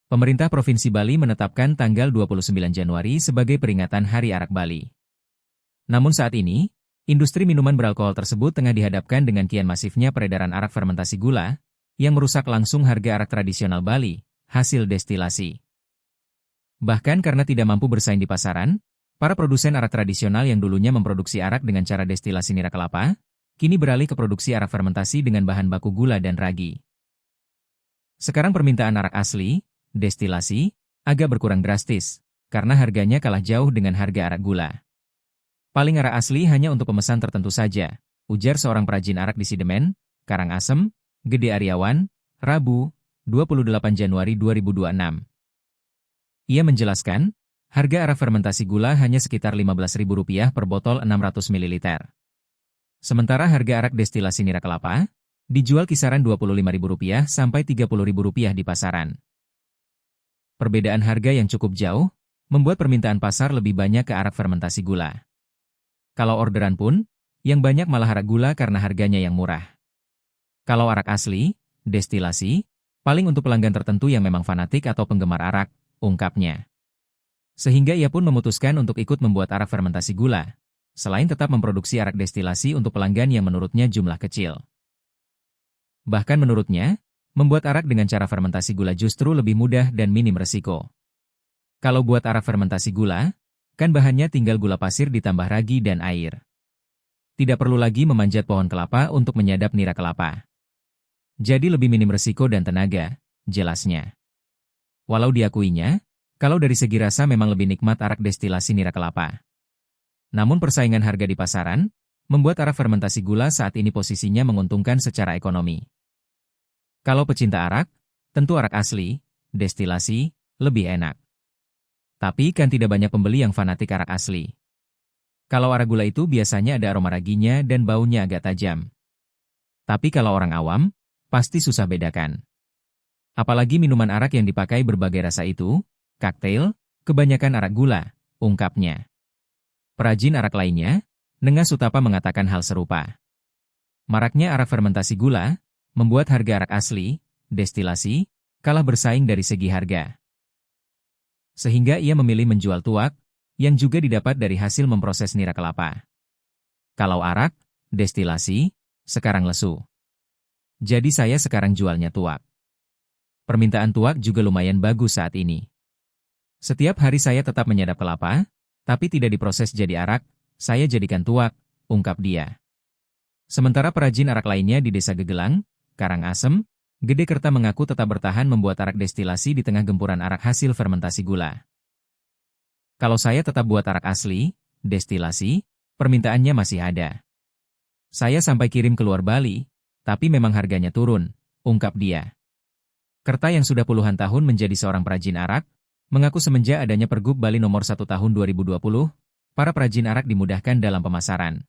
Pemerintah Provinsi Bali menetapkan tanggal 29 Januari sebagai peringatan Hari Arak Bali. Namun saat ini, industri minuman beralkohol tersebut tengah dihadapkan dengan kian masifnya peredaran arak fermentasi gula, yang merusak langsung harga arak tradisional Bali, hasil destilasi. Bahkan karena tidak mampu bersaing di pasaran, para produsen arak tradisional yang dulunya memproduksi arak dengan cara destilasi nira kelapa, kini beralih ke produksi arak fermentasi dengan bahan baku gula dan ragi. Sekarang permintaan arak asli, destilasi, agak berkurang drastis, karena harganya kalah jauh dengan harga arak gula. Paling arak asli hanya untuk pemesan tertentu saja, ujar seorang perajin arak di Sidemen, Karangasem, Gede Aryawan, Rabu, 28 Januari 2026. Ia menjelaskan, harga arak fermentasi gula hanya sekitar Rp15.000 per botol 600 ml. Sementara harga arak destilasi nira kelapa, dijual kisaran Rp25.000 sampai Rp30.000 di pasaran. Perbedaan harga yang cukup jauh, membuat permintaan pasar lebih banyak ke arak fermentasi gula. Kalau orderan pun, yang banyak malah arak gula karena harganya yang murah. Kalau arak asli, destilasi, paling untuk pelanggan tertentu yang memang fanatik atau penggemar arak, ungkapnya. Sehingga ia pun memutuskan untuk ikut membuat arak fermentasi gula, selain tetap memproduksi arak destilasi untuk pelanggan yang menurutnya jumlah kecil. Bahkan menurutnya, membuat arak dengan cara fermentasi gula justru lebih mudah dan minim resiko. Kalau buat arak fermentasi gula, kan bahannya tinggal gula pasir ditambah ragi dan air. Tidak perlu lagi memanjat pohon kelapa untuk menyadap nira kelapa. Jadi lebih minim resiko dan tenaga, jelasnya. Walau diakuinya, kalau dari segi rasa memang lebih nikmat arak destilasi nira kelapa. Namun persaingan harga di pasaran, membuat arak fermentasi gula saat ini posisinya menguntungkan secara ekonomi. Kalau pecinta arak, tentu arak asli, destilasi, lebih enak. Tapi kan tidak banyak pembeli yang fanatik arak asli. Kalau arak gula itu biasanya ada aroma raginya dan baunya agak tajam. Tapi kalau orang awam, pasti susah bedakan. Apalagi minuman arak yang dipakai berbagai rasa itu, koktail, kebanyakan arak gula, ungkapnya. Perajin arak lainnya, Nengah Sutapa mengatakan hal serupa. Maraknya arak fermentasi gula, membuat harga arak asli, destilasi, kalah bersaing dari segi harga. Sehingga ia memilih menjual tuak, yang juga didapat dari hasil memproses nira kelapa. Kalau arak, destilasi, sekarang lesu. Jadi saya sekarang jualnya tuak. Permintaan tuak juga lumayan bagus saat ini. Setiap hari saya tetap menyadap kelapa, tapi tidak diproses jadi arak, saya jadikan tuak, ungkap dia. Sementara perajin arak lainnya di Desa Gegelang, Karangasem, Gede Kerta mengaku tetap bertahan membuat arak destilasi di tengah gempuran arak hasil fermentasi gula. Kalau saya tetap buat arak asli, destilasi, permintaannya masih ada. Saya sampai kirim keluar Bali, tapi memang harganya turun, ungkap dia. Kerta yang sudah puluhan tahun menjadi seorang perajin arak, mengaku semenjak adanya Pergub Bali Nomor 1 Tahun 2020, para perajin arak dimudahkan dalam pemasaran.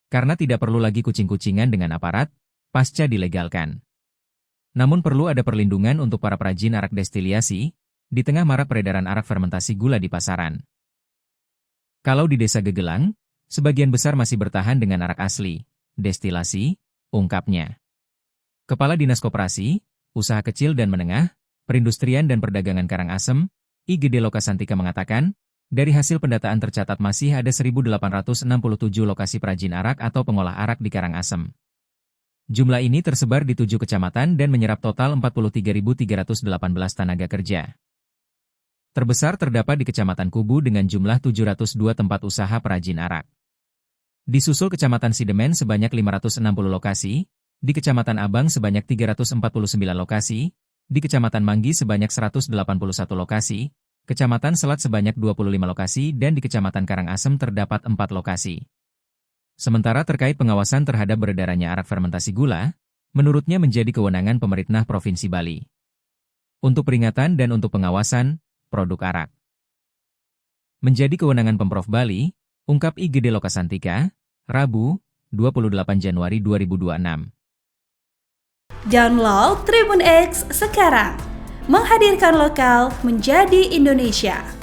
Karena tidak perlu lagi kucing-kucingan dengan aparat, pasca dilegalkan. Namun perlu ada perlindungan untuk para perajin arak destilasi, di tengah marak peredaran arak fermentasi gula di pasaran. Kalau di Desa Gegelang, sebagian besar masih bertahan dengan arak asli, destilasi, ungkapnya. Kepala Dinas Koperasi, Usaha Kecil dan Menengah, Perindustrian dan Perdagangan Karangasem, IGD Lokasantika mengatakan, dari hasil pendataan tercatat masih ada 1.867 lokasi perajin arak atau pengolah arak di Karangasem. Jumlah ini tersebar di 7 kecamatan dan menyerap total 43.318 tenaga kerja. Terbesar terdapat di Kecamatan Kubu dengan jumlah 702 tempat usaha perajin arak. Disusul Kecamatan Sidemen sebanyak 560 lokasi, di Kecamatan Abang sebanyak 349 lokasi, di Kecamatan Manggi sebanyak 181 lokasi, Kecamatan Selat sebanyak 25 lokasi dan di Kecamatan Karangasem terdapat 4 lokasi. Sementara terkait pengawasan terhadap beredarannya arak fermentasi gula, menurutnya menjadi kewenangan pemerintah Provinsi Bali. Untuk peringatan dan untuk pengawasan produk arak. Menjadi kewenangan Pemprov Bali, ungkap IGD Lokasantika, Rabu, 28 Januari 2026. Download Tribun X sekarang, menghadirkan lokal menjadi Indonesia.